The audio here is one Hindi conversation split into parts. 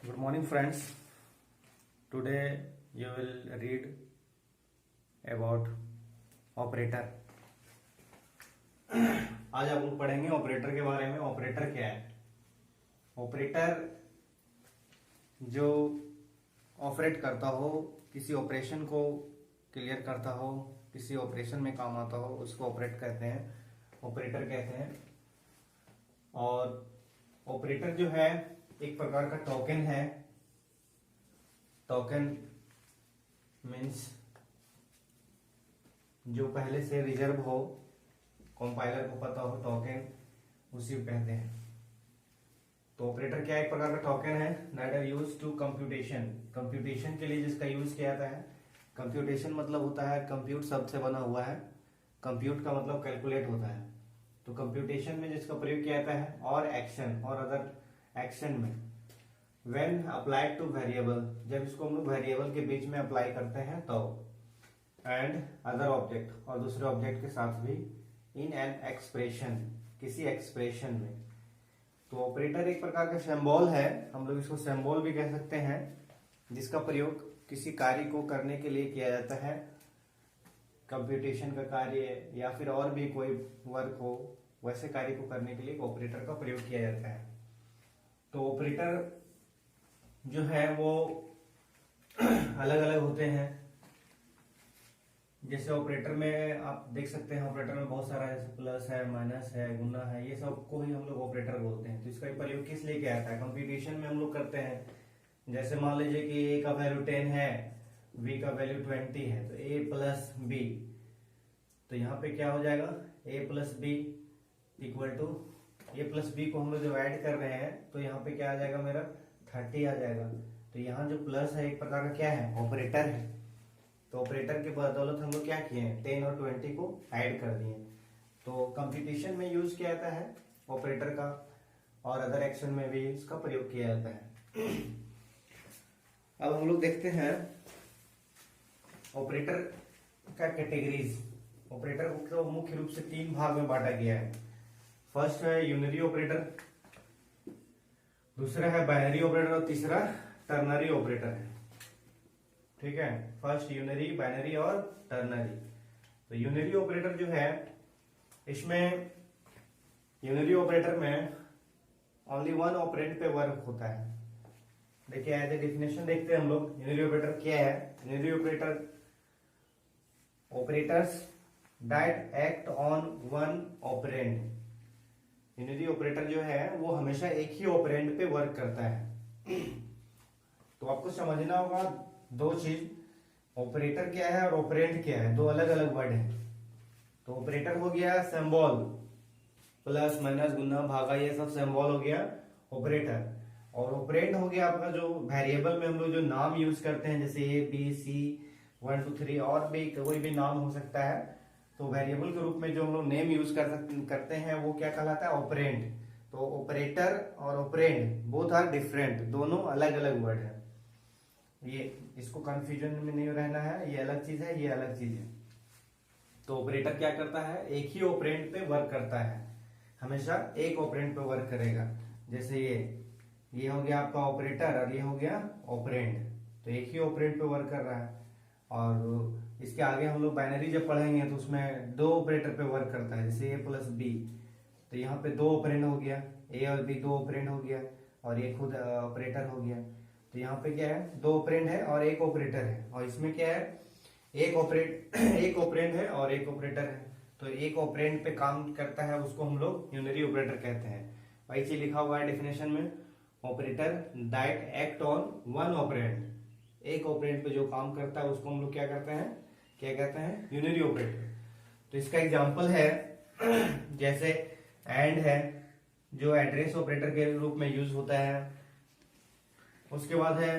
Good morning, friends. Today you will read about operator. आज आप लोग पढ़ेंगे ऑपरेटर के बारे में। ऑपरेटर क्या है? ऑपरेटर जो ऑपरेट करता हो, किसी ऑपरेशन को क्लियर करता हो, किसी ऑपरेशन में काम आता हो, उसको ऑपरेट कहते हैं, ऑपरेटर कहते हैं। और ऑपरेटर जो है एक प्रकार का टोकन है। टोकन मीन्स जो पहले से रिजर्व हो, कंपाइलर को पता हो, टोकन उसी को कहते हैं। तो ऑपरेटर क्या एक प्रकार का टोकन है that are used to computation. Computation के लिए जिसका यूज किया जाता है। कंप्यूटेशन मतलब होता है, कंप्यूट शब्द से बना हुआ है। कंप्यूट का मतलब कैलकुलेट होता है। तो कंप्यूटेशन में जिसका प्रयोग किया जाता है और एक्शन और अदर एक्शन में व्हेन अप्लाइड टू वेरिएबल, जब इसको हम लोग वेरिएबल के बीच में अप्लाई करते हैं तो, एंड अदर ऑब्जेक्ट और दूसरे ऑब्जेक्ट के साथ भी, इन एन एक्सप्रेशन, किसी एक्सप्रेशन में। तो ऑपरेटर एक प्रकार का सिंबल है, हम लोग इसको सिंबल भी कह सकते हैं, जिसका प्रयोग किसी कार्य को करने के लिए किया जाता है। कंप्यूटेशन का कार्य या फिर और भी कोई वर्क हो, वैसे कार्य को करने के लिए ऑपरेटर का प्रयोग किया जाता है। तो ऑपरेटर जो है वो अलग अलग होते हैं। जैसे ऑपरेटर में आप देख सकते हैं, ऑपरेटर में बहुत सारा है, प्लस है, माइनस है, गुना है, ये सब को ही हम लोग ऑपरेटर बोलते हैं। तो इसका प्रयोग किस लिए किया जाता है? कंप्यूटेशन में हम लोग करते हैं। जैसे मान लीजिए कि ए का वैल्यू 10 है, बी का वैल्यू 20 है, तो ए प्लस बी, तो यहाँ पे क्या हो जाएगा? A plus B equal to, A plus B को हम लोग जब ऐड कर रहे हैं तो यहाँ पे क्या आ जाएगा? मेरा 30 आ जाएगा। तो यहाँ जो प्लस है एक प्रकार का क्या है? ऑपरेटर है। तो ऑपरेटर के बदौलत हम लोग क्या किए हैं? 10 और 20 को ऐड कर दिए। तो कंप्यूटेशन में यूज किया जाता है ऑपरेटर का, और अदर एक्शन में भी इसका प्रयोग किया जाता है। अब हम लोग देखते हैं ऑपरेटर का कैटेगरीज। ऑपरेटर को मुख्य रूप से 3 भाग में बांटा गया है। फर्स्ट है यूनरी ऑपरेटर, दूसरा है बाइनरी ऑपरेटर और तीसरा टर्नरी ऑपरेटर है। ठीक है, फर्स्ट यूनरी, बाइनरी और टर्नरी। तो यूनरी ऑपरेटर जो है, इसमें यूनरी ऑपरेटर में ओनली वन ऑपरेंड पे वर्क होता है। देखिए एज ए डेफिनेशन देखते हैं हम लोग, यूनरी ऑपरेटर क्या है? Unary operator operators that act on one operand. Unary operator जो है वो हमेशा एक ही ऑपरेंड पे वर्क करता है। तो आपको समझना होगा दो चीज, ऑपरेटर क्या है और ऑपरेंड क्या है, दो अलग अलग वर्ड है। तो ऑपरेटर हो गया सिंबल, प्लस माइनस गुना भागा, ये सब सिंबल हो गया ऑपरेटर। और ऑपरेंड हो गया आपका जो वेरिएबल में हम लोग जो नाम यूज करते हैं, जैसे ए बी सी 1 2 3 और भी कोई भी नाम हो सकता है। तो वेरिएबल के रूप में जो हम लोग नेम यूज करते हैं वो क्या कहलाता है? ऑपरेंड। तो ऑपरेटर और ऑपरेंड बोथ आर डिफरेंट, दोनों अलग अलग वर्ड है। ये इसको कंफ्यूजन में नहीं रहना है, ये अलग चीज है, ये अलग चीज है। तो ऑपरेटर क्या करता है? एक ही ऑपरेंड पे वर्क करता है, हमेशा एक ऑपरेंड पे वर्क करेगा। जैसे ये हो गया आपका ऑपरेटर और ये हो गया ऑपरेंड, तो एक ही ऑपरेंड पे वर्क कर रहा है। और इसके आगे हम लोग बाइनरी जब पढ़ेंगे तो उसमें 2 ऑपरेटर पे वर्क करता है, जैसे ए प्लस बी। तो यहाँ पे 2 ऑपरेंड हो गया, ए और बी 2 ऑपरेंड हो गया, और ये खुद ऑपरेटर हो गया। तो यहाँ पे क्या है? 2 ऑपरेंड है और एक ऑपरेटर है। और इसमें क्या है? एक ऑपरेंड है और एक ऑपरेटर है। तो एक ऑपरेंड पे काम करता है, उसको हम लोग यूनरी ऑपरेटर कहते हैं। वही चीज लिखा हुआ है डेफिनेशन में, operator that act on one operand. एक ऑपरेंड पे जो काम करता है उसको हम लोग क्या करते हैं? क्या कहते हैं? Unary operator. तो इसका एग्जांपल है जैसे एंड है, जो एड्रेस ऑपरेटर के रूप में यूज होता है। उसके बाद है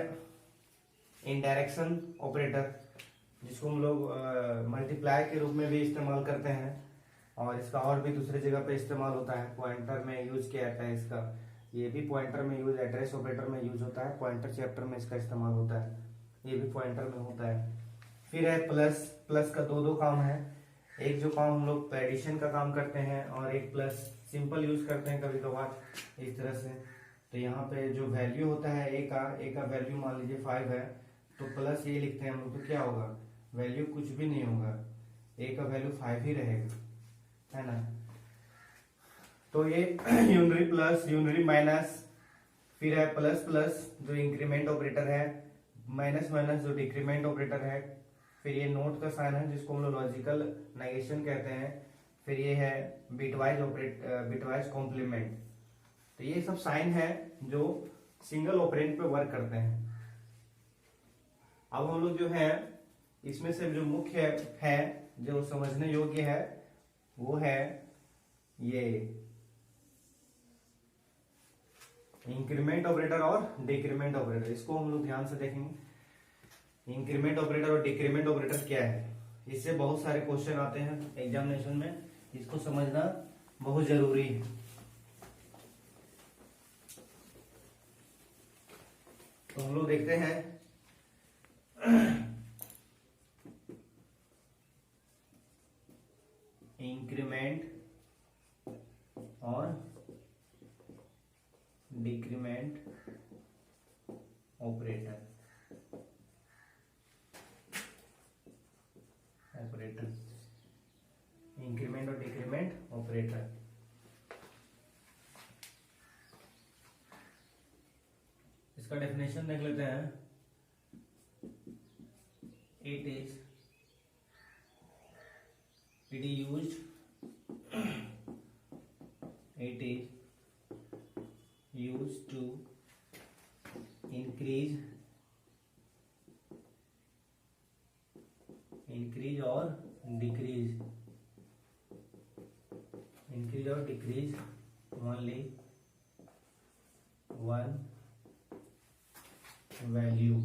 इनडायरेक्शन ऑपरेटर, जिसको हम लोग मल्टीप्लाई के रूप में भी इस्तेमाल करते हैं, और इसका और भी दूसरे जगह पे इस्तेमाल होता है। पॉइंटर में यूज किया जाता है इसका, ये भी पॉइंटर में यूज, एड्रेस ऑपरेटर में यूज होता है, पॉइंटर चैप्टर में इसका इस्तेमाल होता है, ये भी पॉइंटर में होता है। फिर है प्लस। प्लस का दो काम है, एक जो काम हम लोग एडिशन का काम करते हैं, और एक प्लस सिंपल यूज करते हैं कभी कभार इस तरह से। तो यहाँ पे जो वैल्यू होता है ए का वैल्यू मान लीजिए 5 है, तो प्लस ए लिखते हैं हम लोग, तो क्या होगा, वैल्यू कुछ भी नहीं होगा, ए का वैल्यू 5 ही रहेगा, है ना। तो ये यूनरी प्लस यूनरी माइनस, फिर है प्लस प्लस जो इंक्रीमेंट ऑपरेटर है, माइनस माइनस जो डिक्रीमेंट ऑपरेटर है, फिर ये नोट का साइन है जिसको हम लोग लॉजिकल नेगेशन कहते हैं, फिर ये है बिटवाइज कॉम्प्लीमेंट। तो ये सब साइन है जो सिंगल ऑपरेंड पे वर्क करते हैं। अब हम लोग जो है इसमें से जो मुख्य है जो समझने योग्य है वो है ये इंक्रीमेंट ऑपरेटर और डिक्रीमेंट ऑपरेटर। इसको हम लोग ध्यान से देखेंगे। इंक्रीमेंट ऑपरेटर और डिक्रीमेंट ऑपरेटर क्या है, इससे बहुत सारे क्वेश्चन आते हैं एग्जामिनेशन में, इसको समझना बहुत जरूरी है। तो हम लोग देखते हैं इंक्रीमेंट और डिक्रीमेंट ऑपरेटर इंक्रीमेंट और डिक्रीमेंट ऑपरेटर। इसका डेफिनेशन देख लेते हैं। It is used to increase or decrease only one value,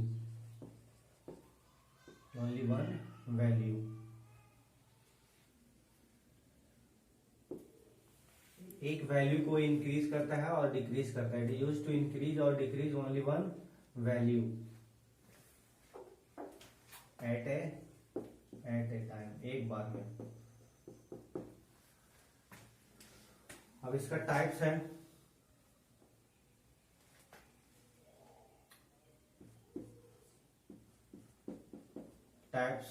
एक वैल्यू को इंक्रीज करता है और डिक्रीज करता है। यूज टू इंक्रीज और decrease only one value at a time, एक बार में। अब इसका टाइप्स है। टाइप्स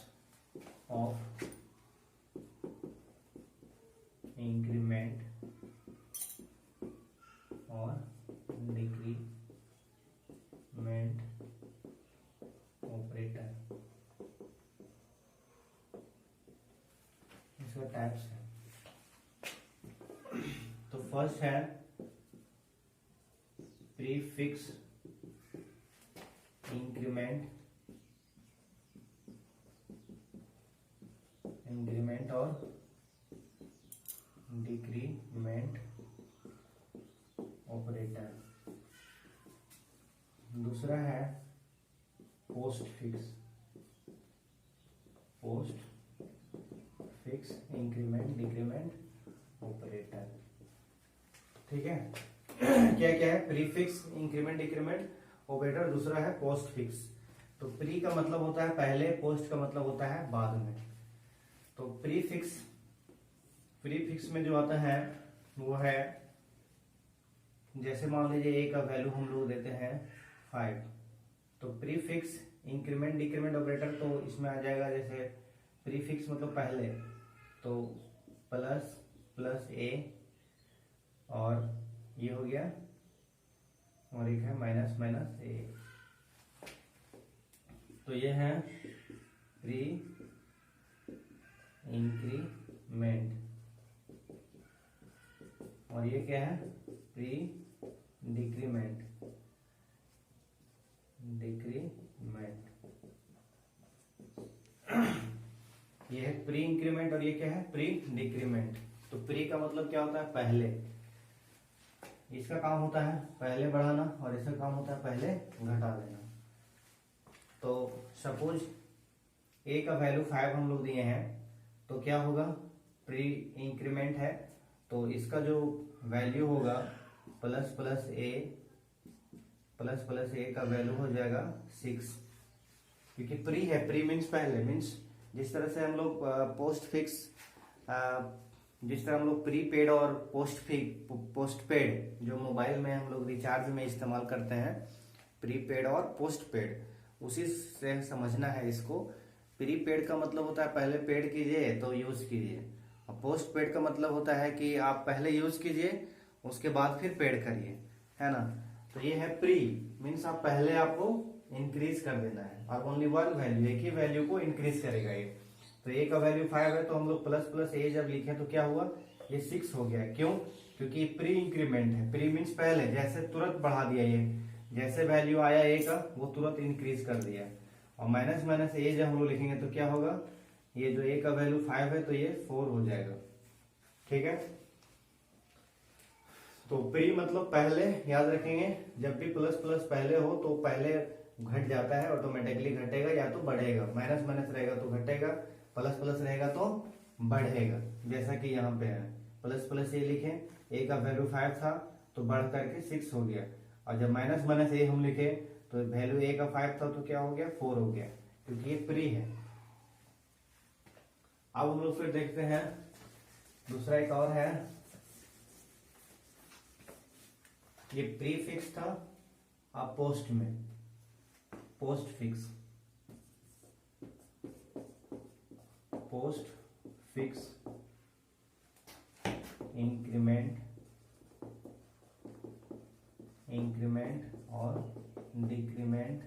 ऑफ इंक्रीमेंट और डिक्रीमेंट ऑपरेटर, इसका टाइप्स है। तो फर्स्ट है प्रीफिक्स इंक्रीमेंट और डिक्रीमेंट ऑपरेटर। दूसरा है post fix increment decrement operator. ठीक है। क्या क्या है, प्रीफिक्स इंक्रीमेंट डिक्रीमेंट ऑपरेटर, दूसरा है पोस्ट फिक्स। तो प्री का मतलब होता है पहले, पोस्ट का मतलब होता है बाद में। तो प्रीफिक्स में जो आता है वो है, जैसे मान लीजिए ए का वैल्यू हम लोग देते हैं 5, तो प्रीफिक्स इंक्रीमेंट डिक्रीमेंट ऑपरेटर तो इसमें आ जाएगा, जैसे प्रीफिक्स मतलब पहले, तो प्लस प्लस ए और ये हो गया, और एक है माइनस माइनस ए। तो ये है प्री इंक्रीमेंट, और ये क्या है, प्री डिक्रीमेंट। ये है प्री इंक्रीमेंट और ये क्या है, प्री डिक्रीमेंट। तो प्री का मतलब क्या होता है, पहले। इसका काम होता है पहले बढ़ाना और इसका काम होता है पहले घटा देना। तो सपोज ए का वैल्यू 5 हम लोग दिए हैं, तो क्या होगा, प्री इंक्रीमेंट है तो इसका जो वैल्यू होगा प्लस प्लस ए का वैल्यू हो जाएगा 6, क्योंकि प्री है। प्री मीन्स पहले, मीन्स जिस तरह से हम लोग पोस्ट फिक्स जिस तरह हम लोग प्रीपेड और पोस्टपेड जो मोबाइल में हम लोग रिचार्ज में इस्तेमाल करते हैं, प्रीपेड और पोस्टपेड, उसी से समझना है इसको। प्रीपेड का मतलब होता है पहले पेड कीजिए तो यूज कीजिए, और पोस्टपेड का मतलब होता है कि आप पहले यूज कीजिए उसके बाद फिर पेड करिए, है ना। तो ये है प्री, मीन्स आप पहले आपको इंक्रीज कर देना है, और ओनली वन वैल्यू, एक ही वैल्यू को इंक्रीज करेगा ये। तो ए का वैल्यू 5 है तो हम लोग प्लस प्लस ए जब लिखे तो क्या हुआ, ये 6 हो गया। क्यों? क्योंकि प्री इंक्रीमेंट है, प्री मीन्स पहले, जैसे तुरंत बढ़ा दिया ये, जैसे वैल्यू आया ए का वो तुरंत इंक्रीज कर दिया। और माइनस माइनस ए जब हम लोग लिखेंगे तो क्या होगा, ये जो ए का वैल्यू 5 है तो ये 4 हो जाएगा, ठीक है। तो प्री मतलब पहले, याद रखेंगे जब भी प्लस प्लस पहले हो तो पहले घट जाता है, ऑटोमेटिकली घटेगा या तो बढ़ेगा, माइनस माइनस रहेगा तो घटेगा, प्लस प्लस रहेगा तो बढ़ेगा। जैसा कि यहाँ पे है प्लस प्लस ए लिखे, ए का वैल्यू 5 था तो बढ़ करके 6 हो गया, और जब माइनस माइनस ए हम लिखे तो वैल्यू ए का 5 था तो क्या हो गया, 4 हो गया, क्योंकि ये प्री है। अब हम लोग फिर देखते हैं दूसरा एक और है, ये प्री फिक्स था, अब पोस्ट में post fix, post fix increment, increment और डिक्रीमेंट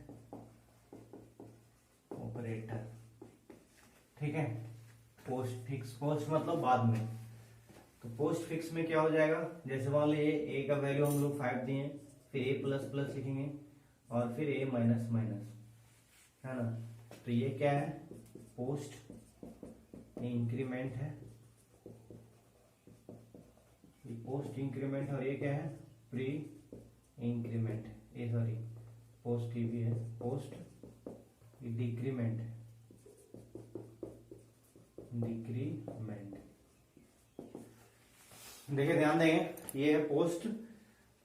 ऑपरेटर, ठीक है। पोस्ट फिक्स, पोस्ट मतलब बाद में, तो पोस्ट फिक्स में क्या हो जाएगा, जैसे मान लीजिए ए का वैल्यू हम लोग 5 दिए, फिर ए प्लस प्लस लिखेंगे और फिर ए माइनस माइनस, है ना। तो ये क्या है, पोस्ट इंक्रीमेंट है, ये पोस्ट इंक्रीमेंट, और ये क्या है, प्री इंक्रीमेंट, ये सॉरी पोस्ट की भी है, पोस्ट डिक्रीमेंट, डिक्रीमेंट। देखिए ध्यान देंगे, ये है पोस्ट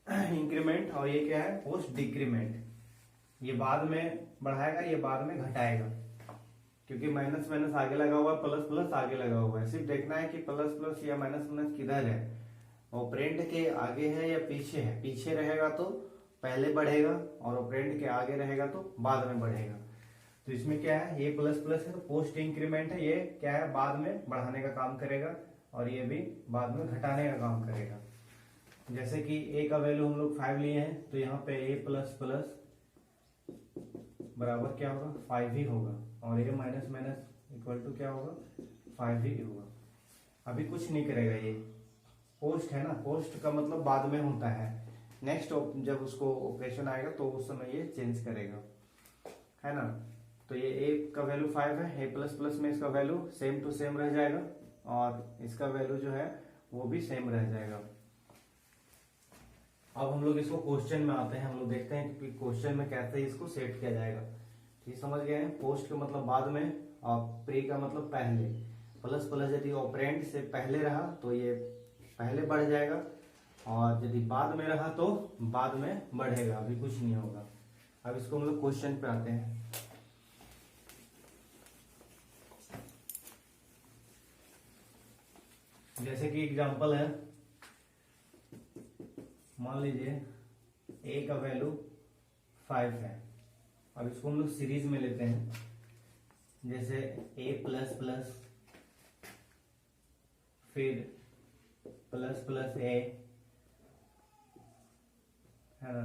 इंक्रीमेंट और ये क्या है, पोस्ट डिक्रीमेंट। ये बाद में बढ़ाएगा, ये बाद में घटाएगा, क्योंकि माइनस माइनस आगे लगा हुआ है, प्लस प्लस आगे लगा हुआ है। सिर्फ देखना है कि प्लस प्लस या माइनस माइनस किधर है, ऑपरेंड के आगे है या पीछे है। पीछे रहेगा तो पहले बढ़ेगा, और ऑपरेंड के आगे रहेगा तो बाद में बढ़ेगा। तो इसमें क्या है, ये प्लस प्लस है तो पोस्ट इंक्रीमेंट है, ये क्या है, बाद में बढ़ाने का काम करेगा, और ये भी बाद में घटाने का काम करेगा। जैसे कि ए का वैल्यू हम लोग 5 लिए हैं, तो यहाँ पे ए प्लस प्लस बराबर क्या होगा, 5 ही होगा, और ए माइनस माइनस इक्वल टू क्या होगा, 5 ही होगा। अभी कुछ नहीं करेगा, ये पोस्ट है ना, पोस्ट का मतलब बाद में होता है, नेक्स्ट जब उसको ऑपरेशन आएगा तो उस समय ये चेंज करेगा, है ना। तो ये ए का वैल्यू 5 है, ए प्लस प्लस में इसका वैल्यू सेम टू सेम रह जाएगा, और इसका वैल्यू जो है वो भी सेम रह जाएगा। अब हम लोग इसको क्वेश्चन में आते हैं, हम लोग देखते हैं कि क्वेश्चन में कैसे इसको सेट किया जाएगा। ठीक समझ गए हैं, पोस्ट का मतलब बाद में और प्री का मतलब पहले। प्लस प्लस यदि ऑपरेंड से पहले रहा तो ये पहले बढ़ जाएगा, और यदि बाद में रहा तो बाद में बढ़ेगा, अभी कुछ नहीं होगा। अब इसको हम लोग क्वेश्चन पे आते हैं। जैसे कि एग्जांपल है, मान लीजिए ए का वैल्यू 5 है। अब इसको हम लोग सीरीज में लेते हैं, जैसे ए प्लस प्लस, फिर प्लस प्लस ए, है ना,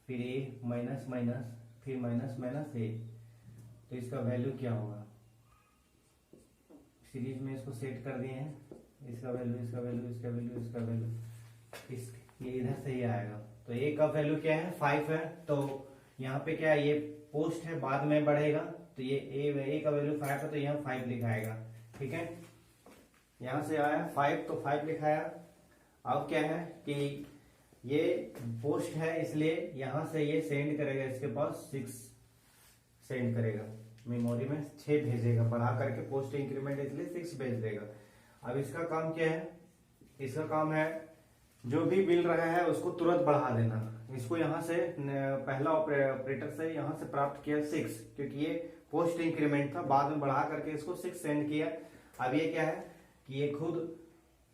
फिर ए माइनस माइनस, फिर माइनस माइनस ए। तो इसका वैल्यू क्या होगा, सीरीज में इसको सेट कर दिए हैं, इसका वैल्यू, इसका वैल्यू, इसका वैल्यू, इसका वैल्यू, इस ये इधर से ही आएगा। तो ए का वैल्यू क्या है, 5 है, तो यहाँ पे क्या है, ये पोस्ट है, बाद में बढ़ेगा, तो ये ए का वैल्यू 5 है तो यहाँ 5 लिखाएगा, ठीक है। यहाँ से आया 5 तो 5 लिखाया। अब क्या है कि ये पोस्ट है, इसलिए यहाँ से ये सेंड करेगा, इसके पास 6 सेंड करेगा, मेमोरी में 6 भेजेगा, बढ़ा करके पोस्ट इंक्रीमेंट इसलिए 6 भेज देगा। अब इसका काम क्या है, इसका काम है जो भी मिल रहा है उसको तुरंत बढ़ा देना। इसको यहाँ से पहला ऑपरेटर से यहाँ से प्राप्त किया 6, क्योंकि ये पोस्ट इंक्रीमेंट था, बाद में बढ़ा करके इसको 6 सेंड किया। अब ये क्या है कि ये खुद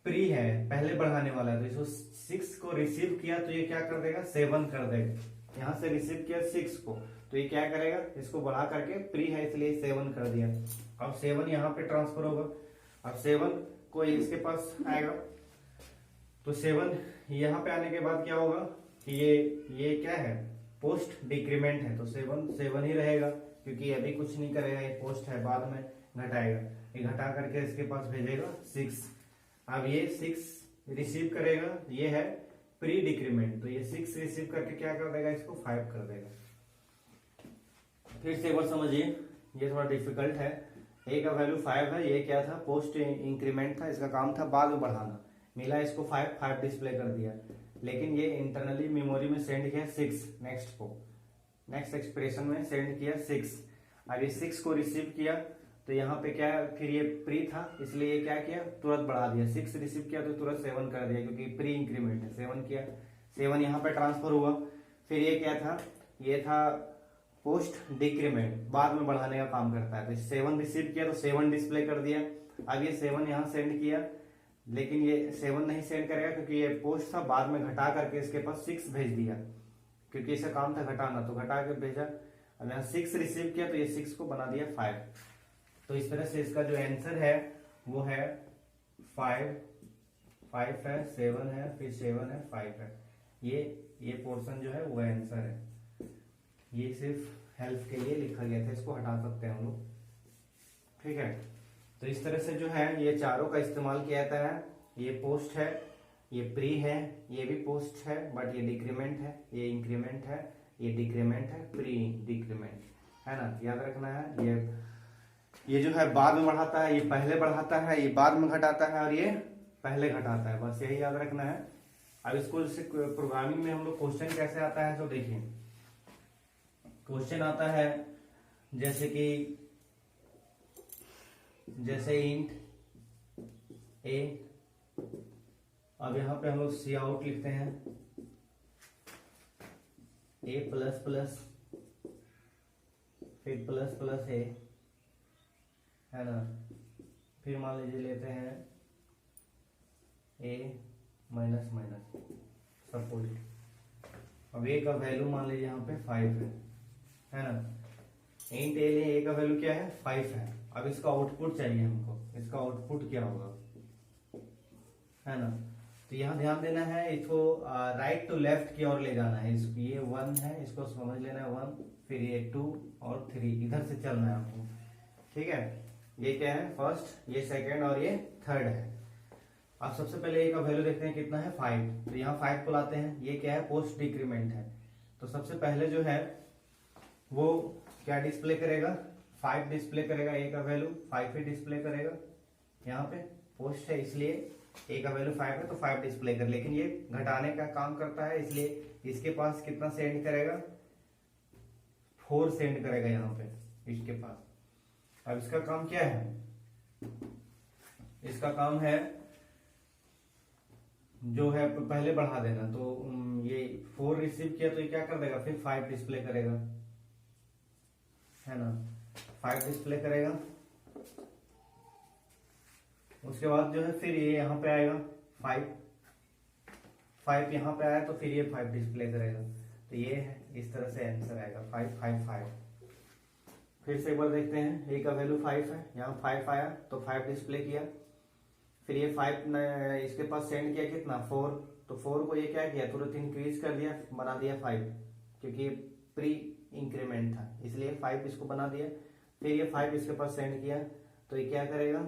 प्री है, पहले बढ़ाने वाला है, तो इसको 6 को रिसीव किया तो ये क्या कर देगा 7 कर देगा। यहां से रिसीव किया 6 को तो ये क्या करेगा, इसको बढ़ा करके प्री है इसलिए 7 कर दिया। अब 7 यहाँ पे ट्रांसफर होगा, अब 7 को इसके पास आएगा तो 7 यहाँ पे आने के बाद क्या होगा कि ये क्या है पोस्ट डिक्रीमेंट है, तो 7 ही रहेगा क्योंकि अभी कुछ नहीं करेगा, ये पोस्ट है, बाद में घटाएगा, ये घटा करके इसके पास भेजेगा 6। अब ये 6 रिसीव करेगा, ये है प्री डिक्रीमेंट, तो ये 6 रिसीव करके क्या कर देगा, इसको 5 कर देगा। फिर से एक बार समझिए, ये थोड़ा डिफिकल्ट है। ए का वैल्यू 5 है, ये क्या था पोस्ट इंक्रीमेंट था, इसका काम था बाद में बढ़ाना, मिला इसको 5 डिस्प्ले कर दिया, लेकिन ये इंटरनली मेमोरी में सेंड किया 6 नेक्स्ट को, नेक्स्ट एक्सप्रेशन में सेंड किया 6। अब ये 6 को रिसीव किया तो यहाँ पे क्या फिर ये प्री था इसलिए ये क्या किया तुरंत बढ़ा दिया, 6 रिसीव किया तो तुरंत 7 कर दिया क्योंकि प्री इंक्रीमेंट है, 7 किया, 7 यहाँ पे ट्रांसफर हुआ। फिर ये क्या था, ये था पोस्ट डिक्रीमेंट, बाद में बढ़ाने का काम करता है, तो 7 रिसीव किया तो 7 डिस्प्ले कर दिया। अब ये 7 यहाँ सेंड किया, लेकिन ये 7 नहीं सेंड करेगा क्योंकि ये पोस्ट था, बाद में घटा करके इसके पास 6 भेज दिया क्योंकि इसका काम था घटाना, तो घटा के भेजा। अब यहाँ 6 रिसीव किया तो ये 6 को बना दिया 5। तो इस तरह से इसका जो आंसर है वो है 5 है, 7 है, फिर 7 है, 5 है। ये पोर्शन जो है वो आंसर है, ये सिर्फ हेल्प के लिए लिखा गया था, इसको हटा सकते हैं हम लोग, ठीक है। तो इस तरह से जो है ये चारों का इस्तेमाल किया जाता है। ये पोस्ट है, ये प्री है, ये भी पोस्ट है बट ये डिक्रीमेंट है, ये इंक्रीमेंट है, ये डिक्रीमेंट है, प्री डिक्रीमेंट है ना, याद रखना है। ये जो है बाद में बढ़ाता है, ये पहले बढ़ाता है, ये बाद में घटाता है और ये पहले घटाता है, बस यही याद रखना है। अब इसको प्रोग्रामिंग में हम लोग क्वेश्चन कैसे आता है तो देखिए, क्वेश्चन आता है जैसे इंट ए, अब यहाँ पे हम लोग सी आउट लिखते हैं ए प्लस प्लस फिर प्लस प्लस ए है ना, फिर मान लीजिए लेते हैं ए माइनस माइनस सपोज। अब ए का वैल्यू मान लीजिए यहाँ पे 5 है ना, इंट ए ले, ए का वैल्यू क्या है 5 है। अब इसका आउटपुट चाहिए हमको, इसका आउटपुट क्या होगा है ना, तो यहाँ ध्यान देना है, इसको राइट टू लेफ्ट की ओर ले जाना है। ये 1 है, इसको समझ लेना है 1, फिर ये 2 और 3 इधर से चलना है आपको, ठीक है। ये क्या है फर्स्ट, ये सेकंड और ये थर्ड है। अब सबसे पहले ए का वैल्यू देखते हैं कितना है 5, तो यहाँ 5 को लाते हैं, ये क्या है पोस्ट डिक्रीमेंट है, तो सबसे पहले जो है वो क्या डिस्प्ले करेगा 5 डिस्प्ले करेगा, ए का वैल्यू 5 ही डिस्प्ले करेगा, यहाँ पे पोस्ट है इसलिए ए का वैल्यू 5 है तो 5 डिस्प्ले कर, लेकिन ये घटाने का काम करता है इसलिए इसके पास कितना सेंड करेगा 4 सेंड करेगा यहाँ पे इसके पास। अब इसका काम क्या है, इसका काम है जो है पहले बढ़ा देना, तो ये 4 रिसीव किया तो ये क्या कर देगा फिर 5 डिस्प्ले करेगा है ना, 5 डिस्प्ले करेगा। उसके बाद जो है फिर ये यहाँ पे आएगा 5 यहाँ पे आया तो फिर ये 5 डिस्प्ले करेगा, तो ये है इस तरह से आंसर आएगा 5 5 5। फिर से एक बार देखते हैं, ए का वैल्यू 5 है, यहाँ 5 आया तो 5 डिस्प्ले किया, फिर ये 5 इसके पास सेंड किया कितना 4, तो 4 को ये क्या किया तुरंत इंक्रीज कर दिया, बना दिया 5 क्योंकि प्री इंक्रीमेंट था इसलिए 5 इसको बना दिया। फिर ये 5 इसके पास सेंड किया तो ये क्या करेगा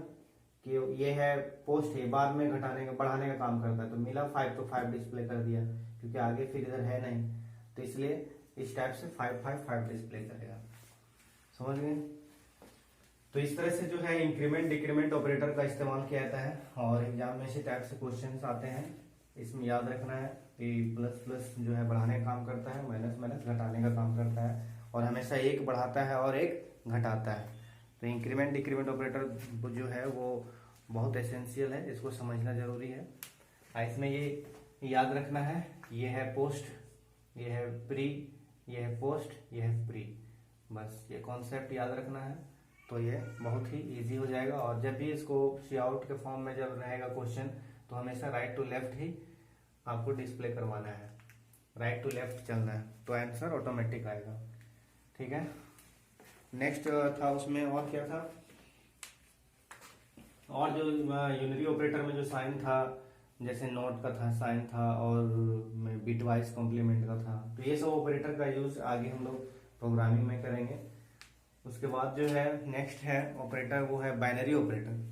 कि ये है पोस्ट है, बाद में घटाने का बढ़ाने का काम करता है, तो मिला 5 तो 5 डिस्प्ले कर दिया क्योंकि आगे फिर इधर है नहीं, तो इसलिए इस टाइप से 5 5 5 डिस्प्ले करेगा, समझ गए। तो इस तरह से जो है इंक्रीमेंट डिक्रीमेंट ऑपरेटर का इस्तेमाल किया जाता है और एग्जाम में इसी टाइप से क्वेश्चंस आते हैं। इसमें याद रखना है कि प्लस प्लस जो है बढ़ाने का काम करता है, माइनस माइनस घटाने का काम करता है, और हमेशा एक बढ़ाता है और एक घटाता है। तो इंक्रीमेंट डिक्रीमेंट ऑपरेटर जो है वो बहुत एसेंशियल है, इसको समझना जरूरी है। इसमें ये याद रखना है, ये है पोस्ट, ये है प्री, ये है पोस्ट, ये है प्री, बस ये कॉन्सेप्ट याद रखना है तो ये बहुत ही इजी हो जाएगा। और जब भी इसको सी आउट के फॉर्म में जब रहेगा क्वेश्चन तो हमेशा राइट टू लेफ्ट ही आपको डिस्प्ले करवाना है, राइट टू लेफ्ट चलना है, तो आंसर ऑटोमेटिक आएगा। ठीक है, नेक्स्ट था उसमें और क्या था, और जो यूनरी ऑपरेटर में जो साइन था, जैसे नॉट का था साइन था, और बिटवाइज कॉम्प्लीमेंट का था, तो ये सब ऑपरेटर का यूज आगे हम लोग प्रोग्रामिंग में करेंगे। उसके बाद जो है नेक्स्ट है ऑपरेटर, वो है बाइनरी ऑपरेटर।